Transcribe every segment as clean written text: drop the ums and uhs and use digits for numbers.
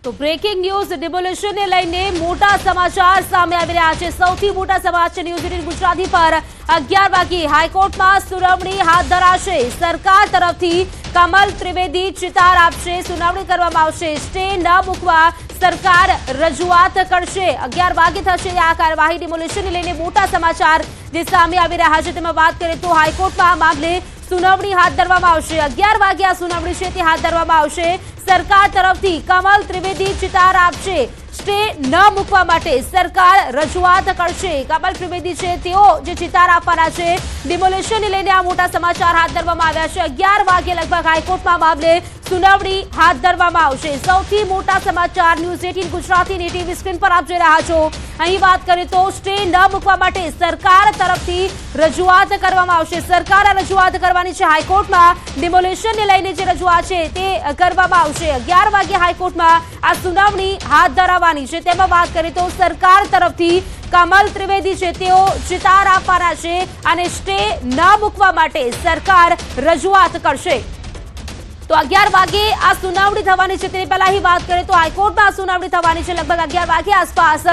તો breaking news ડિમોલિશનને લઈને મોટા સમાચાર સામે આવી રહ્યા છે। સૌથી મોટા સમાચાર ન્યૂઝ 18 ગુજરાતી પર 11 વાગે હાઈકોર્ટમાં સુનાવણી હાથ ધરાશે। સરકાર તરફથી કમલ ત્રિવેદી ચિતાર આપશે, સુનાવણી કરવામાં આવશે। સ્ટે ન મૂકવા સરકાર રજૂઆત કરશે। 11 વાગે થશે આ કાર્યવાહી। ડિમોલિશનને લઈને મોટા સમાચાર જે સામે આવી રહ્યા છે તેમાં વાત કરીએ તો હાઈકોર્ટમાં આ મામલે સુનાવણી હાથ ધરવામાં આવશે। 11 વાગે આ સુનાવણી છે તે હાથ ધરવામાં આવશે। સરકાર તરફથી કમલ ત્રિવેદી ચિતાર આપશે, સ્ટે ન મૂકવા માટે સરકાર રજૂઆત કરશે। કમલ ત્રિવેદી છે તેઓ જે ચિતાર આપવાના છે। ડિમોલિશનને લઈને આ મોટા સમાચાર હાથ ધરવામાં આવ્યા છે। 11 વાગે લગભગ હાઈકોર્ટમાં મામલે સુનાવણી હાથ ધરવામાં આવશે। સૌથી મોટા સમાચાર ન્યૂઝ 18 ગુજરાતીની ટીવી સ્ક્રીન પર આપ જોઈ રહ્યા છો। અહીં વાત કરીએ તો સ્ટે ન મૂકવા માટે સરકાર તરફથી રજૂઆત કરવામાં આવશે। સરકાર આ રજૂઆત કરવાની છે હાઈકોર્ટમાં। ડિમોલિશનને લઈને જે રજૂઆત છે તે કરવામાં આવશે। 11 વાગે હાઈકોર્ટમાં આ સુનાવણી હાથ ધરાવવાની છે। તેમાં વાત કરીએ તો સરકાર તરફથી કમલ ત્રિવેદી છે તેઓ ચિતાર આપવાના છે અને સ્ટે ન મૂકવા માટે સરકાર રજૂઆત કરશે। તો 11 વાગે આ સુનાવણી થવાની છે। તેની પહેલા વાત કરીએ તો હાઈકોર્ટમાં આ સુનાવણી થવાની છે લગભગ 11 વાગે આસપાસ।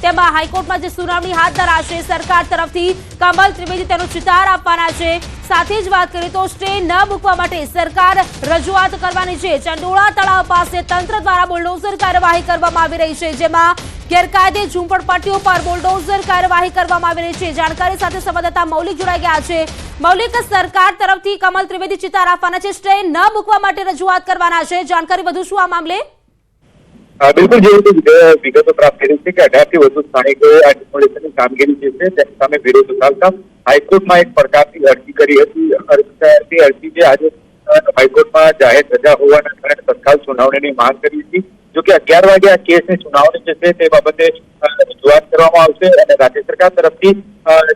તેમાં હાઈકોર્ટમાં જે સુનાવણી હાથ ધરાશે સરકાર તરફથી કમલ ત્રિવેદી તેનો ચિતાર આપવાના છે। સાથે જ વાત કરીએ તો સ્ટે ન મૂકવા માટે સરકાર રજૂઆત કરવાની છે। ચંડોળા તળાવ પાસે તંત્ર દ્વારા બુલડોઝર કાર્યવાહી કરવામાં આવી રહી છે, જેમાં ગેરકાયદે ઝૂંપડપટ્ટીઓ પર બુલડોઝર કાર્યવાહી કરવામાં આવી રહી છે। જાણકારી સાથે સંવાદદાતા મૌલિક જોડાઈ ગયા છે। મૌલિક, સરકાર તરફથી કમલ ત્રિવેદી ચિતાર આપવાના છે, સ્ટે ન મૂકવા માટે રજૂઆત કરવાના છે। જાણકારી વધુ શું આ મામલે? બિલકુલ, જે વિગતો પ્રાપ્ત કરી છે કે 18 થી વધુ સ્થાનિકોએ આ ડિમોલિશનની કામગીરી જે છે તેની સામે વિરોધ નોંધાવતા હાઈકોર્ટમાં એક પ્રકારની અરજી કરી હતી। તે અરજી જે આજે હાઈકોર્ટમાં જાહેર રજા હોવાના કારણે તત્કાલ સુનાવણીની માંગ કરી હતી। જો કે 11 વાગે આ કેસની સુનાવણી જે છે તે બાબતે રજૂઆત કરવામાં આવશે અને રાજ્ય સરકાર તરફથી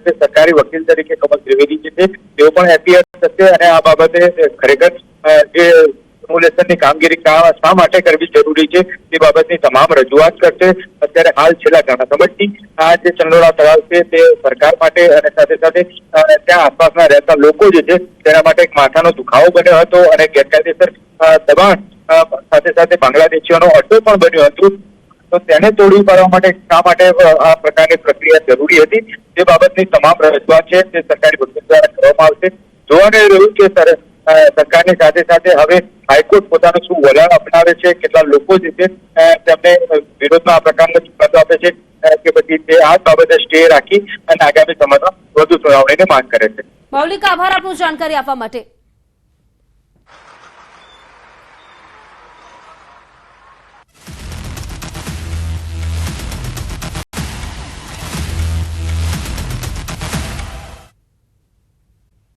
જે સરકારી વકીલ તરીકે કમલ ત્રિવેદી જે છે તેઓ પણ એપીયર થશે અને આ બાબતે ખરેખર જે ડિમોલિશનની કામગીરી શા માટે કરવી જરૂરી છે તે બાબતની તમામ રજૂઆત કરશે। અત્યારે હાલ છેલ્લા ઘણા સમયથી આ જે ચંડોળા તળાવ છે તે સરકાર માટે અને સાથે સાથે ત્યાં આસપાસના રહેતા લોકો જે છે તેના માટે એક માથાનો દુખાવો બન્યો હતો અને ગેરકાયદેસર દબાણ સાથે સાથે બાંગ્લાદેશીઓનો અડ્ડો પણ બન્યો હતો। તો તેને તોડી પાડવા માટે શા માટે આ પ્રકારની પ્રક્રિયા જરૂરી હતી તે બાબતની તમામ રજૂઆત છે તે સરકારી વકીલ દ્વારા કરવામાં આવશે। જોવાનું રહ્યું કે સરકારની સાથે સાથે હવે હાઈકોર્ટ પોતાનું શું વલણ અપનાવે છે, કેટલા લોકો જે છે તેમને વિરોધમાં આ પ્રકારનો ચુકાદો આપે છે કે પછી તે આ બાબતે સ્ટે રાખી અને આગામી સમયમાં વધુ સુનાવણીની માંગ કરે છે। મૌલિક, આભાર આપનો જાણકારી આપવા માટે।